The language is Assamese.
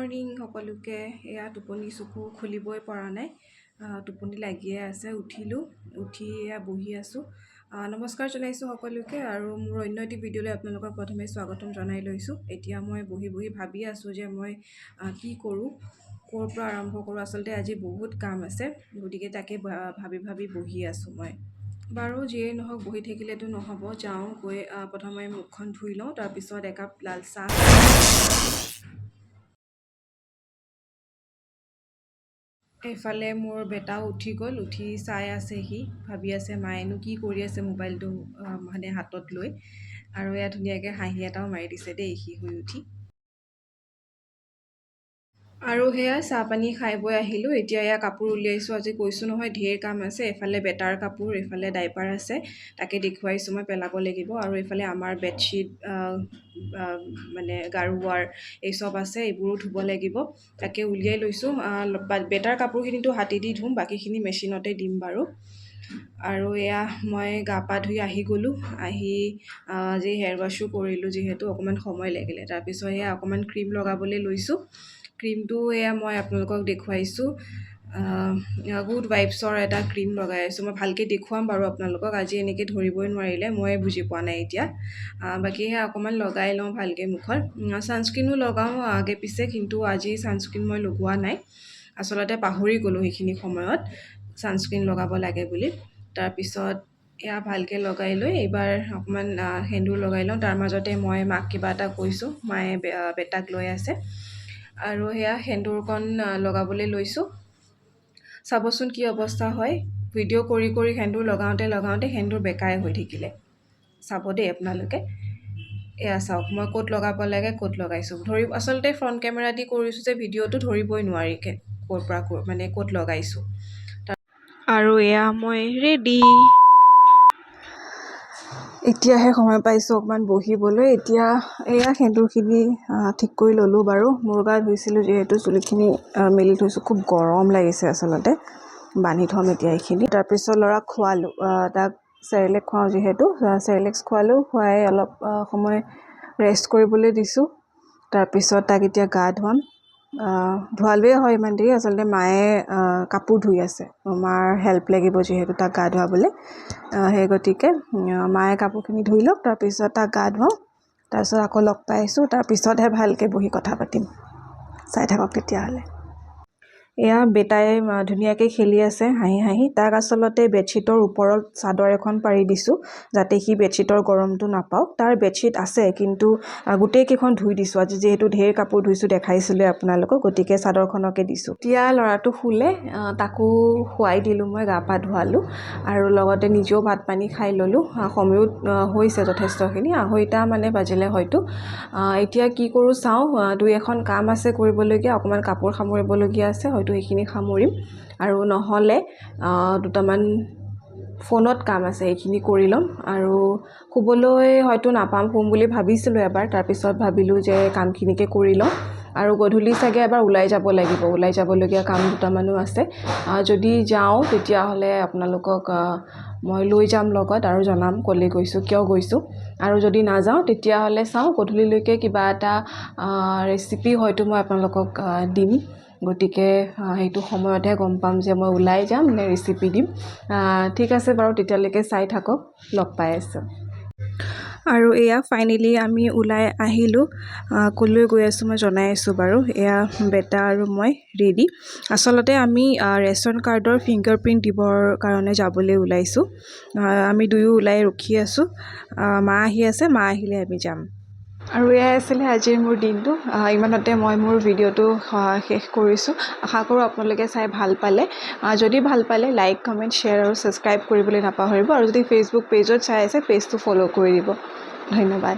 মৰ্নিং সকলোকে। এয়া টোপনি চকু খুলিবই পৰা নাই, টোপনি লাগিয়ে আছে। উঠি এয়া বহি আছোঁ। নমস্কাৰ জনাইছোঁ সকলোকে, আৰু মোৰ অন্য এটি ভিডিঅ'লৈ আপোনালোকক প্ৰথমে স্বাগতম জনাই লৈছোঁ। এতিয়া মই বহি ভাবি আছোঁ যে মই কি কৰোঁ, ক'ৰ পৰা আৰম্ভ কৰোঁ। আচলতে আজি বহুত কাম আছে, গতিকে তাকে ভাবি বহি আছোঁ মই। বাৰু যিয়েই নহওক, বহি থাকিলেতো নহ'ব, যাওঁ গৈ প্ৰথমে মুখখন ধুই লওঁ, তাৰপিছত একাপ লাল চাহ। এইফালে মোৰ বেটাও উঠি গ'ল, উঠি চাই আছেহি, ভাবি আছে মায়েনো কি কৰি আছে মোবাইলটো মানে হাতত লৈ। আৰু এয়া ধুনীয়াকৈ হাঁহি এটাও মাৰি দিছে দেই সি শুই উঠি। আৰু সেয়া চাহ পানী খাই বৈ আহিলোঁ। এতিয়া এয়া কাপোৰ উলিয়াইছোঁ। আজি কৈছোঁ নহয় ঢেৰ কাম আছে। এফালে বেটাৰ কাপোৰ, এইফালে ডাইপাৰ আছে, তাকে দেখুৱাইছোঁ মই, পেলাব লাগিব। আৰু এইফালে আমাৰ বেডশ্বীট মানে গাৰুৱাৰ এই চব আছে, এইবোৰো ধুব লাগিব। তাকে উলিয়াই লৈছোঁ। বেটাৰ কাপোৰখিনিতো হাতে দি ধুম, বাকীখিনি মেচিনতে দিম বাৰু। আৰু এয়া মই গা পা ধুই আহি গ'লোঁ। আহি আজি হেয়াৰ ৱাছো কৰিলোঁ, যিহেতু অকণমান সময় লাগিলে। তাৰপিছত এয়া অকণমান ক্ৰীম লগাবলৈ লৈছোঁ। ক্ৰীমটো এয়া মই আপোনালোকক দেখুৱাইছোঁ, গুড ভাইবছৰ এটা ক্ৰীম লগাই আছোঁ। মই ভালকৈ দেখুৱাম বাৰু আপোনালোকক, আজি এনেকৈ ধৰিবই নোৱাৰিলে, ময়ে বুজি পোৱা নাই এতিয়া। বাকী সেয়া অকণমান লগাই লওঁ ভালকৈ মুখত। ছানস্ক্ৰীনো লগাওঁ আগে পিছে, কিন্তু আজি ছানস্ক্ৰীন মই লগোৱা নাই। আচলতে পাহৰি গ'লোঁ সেইখিনি সময়ত ছানস্ক্ৰীন লগাব লাগে বুলি। তাৰপিছত এয়া ভালকৈ লগাই লৈ এইবাৰ অকণমান সেন্দুৰ লগাই লওঁ। তাৰ মাজতে মই মাক কিবা এটা কৈছোঁ, মায়ে বেটাক লৈ আছে। আৰু সেয়া সেন্দুৰকণ লগাবলৈ লৈছোঁ। চাবচোন কি অৱস্থা হয়। ভিডিঅ' কৰি সেন্দুৰ লগাওঁতে সেন্দুৰ বেকাই হৈ থাকিলে। চাব দেই আপোনালোকে। এয়া চাওক, মই ক'ত লগাব লাগে ক'ত লগাইছোঁ। আচলতে ফ্ৰণ্ট কেমেৰা দি কৰিছোঁ যে ভিডিঅ'টো ধৰিবই নোৱাৰি ক'ৰ পৰা মানে ক'ত লগাইছোঁ। আৰু এয়া মই ৰেডি। এতিয়াহে সময় পাইছোঁ অকণমান বহিবলৈ। এতিয়া এয়া সেন্দুৰখিনি ঠিক কৰি ল'লোঁ বাৰু। মূৰ গা ধুইছিলোঁ যিহেতু, চুলিখিনি মেলি থৈছোঁ। খুব গৰম লাগিছে আচলতে, বান্ধি থ'ম এতিয়া এইখিনি। তাৰপিছত ল'ৰাক খোৱালোঁ, তাক চেৰেলেক খুৱাওঁ যিহেতু, চেৰেলেক্স খোৱালোঁ। খুৱাই অলপ সময় ৰেষ্ট কৰিবলৈ দিছোঁ। তাৰপিছত তাক এতিয়া গা ধুৱাম। ধোৱালোৱে হয় ইমান দেৰি, আচলতে মায়ে কাপোৰ ধুই আছে। মাৰ হেল্প লাগিব যিহেতু তাক গা ধুৱাবলৈ, সেই গতিকে মায়ে কাপোৰখিনি ধুই লওক, তাৰপিছত তাক গা ধুৱাওঁ। তাৰপিছত আকৌ লগ পাই আছোঁ, তাৰপিছতহে ভালকৈ বহি কথা পাতিম। চাই থাকক তেতিয়াহ'লে। এয়া বেটাই ধুনীয়াকৈ খেলি আছে হাঁহি। তাক আচলতে বেডশ্বীটৰ ওপৰত চাদৰ এখন পাৰি দিছোঁ, যাতে সি বেডশ্বীটৰ গৰমটো নাপাওক। তাৰ বেডশ্বীট আছে, কিন্তু গোটেইকেইখন ধুই দিছোঁ। আজি যিহেতু ঢেৰ কাপোৰ ধুইছোঁ, দেখাইছিলোঁ আপোনালোকক, গতিকে চাদৰখনকে দিছোঁ। এতিয়া ল'ৰাটো শুলে, তাকো শুৱাই দিলোঁ, মই গা পা ধুৱালোঁ, আৰু লগতে নিজেও ভাত পানী খাই ল'লোঁ। সময়ো হৈছে যথেষ্টখিনি, 2:30 মানে বাজিলে হয়তো। এতিয়া কি কৰোঁ চাওঁ, 2-এখন কাম আছে কৰিবলগীয়া, অকণমান কাপোৰ সামৰিবলগীয়া আছে, হয়তো সেইখিনি সামৰিম। আৰু নহ'লে দুটামান ফোনত কাম আছে, সেইখিনি কৰি ল'ম। আৰু শুবলৈ হয়তো নাপাম, শুম বুলি ভাবিছিলোঁ এবাৰ, তাৰপিছত ভাবিলোঁ যে কামখিনিকে কৰি লওঁ। আৰু গধূলি চাগে এবাৰ ওলাই যাব লাগিব, ওলাই যাবলগীয়া কাম দুটামানো আছে। যদি যাওঁ তেতিয়াহ'লে আপোনালোকক মই লৈ যাম লগত, আৰু জনাম ক'লৈ গৈছোঁ, কিয় গৈছোঁ। আৰু যদি নাযাওঁ তেতিয়াহ'লে চাওঁ, গধূলিলৈকে কিবা এটা ৰেচিপি হয়তো মই আপোনালোকক দিম। গতিকে সেইটো সময়তহে গম পাম যে মই ওলাই যাম নে ৰেচিপি দিম। ঠিক আছে বাৰু, তেতিয়ালৈকে চাই থাকক, লগ পাই আছোঁ। আৰু এয়া ফাইনেলি আমি ওলাই আহিলোঁ। ক'লৈ গৈ আছোঁ মই জনাই আছোঁ বাৰু। এয়া বেটা আৰু মই ৰেডি। আচলতে আমি ৰেচন কাৰ্ডৰ ফিংগাৰপ্ৰিণ্ট দিবৰ কাৰণে যাবলৈ ওলাইছোঁ। আমি দুয়ো ওলাই ৰখি আছোঁ। মা আহি আছে, মা আহিলে আমি যাম। আৰু এয়াই আছিলে আজিৰ মোৰ দিনটো। ইমানতে মই মোৰ ভিডিঅ'টো শেষ কৰিছোঁ। আশা কৰোঁ আপোনালোকে চাই ভাল পালে। যদি ভাল পালে লাইক, কমেণ্ট, শ্বেয়াৰ আৰু ছাবস্ক্ৰাইব কৰিবলৈ নাপাহৰিব। আৰু যদি ফেচবুক পেজত চাই আছে, পেজটো ফ'ল' কৰি দিব। ধন্যবাদ।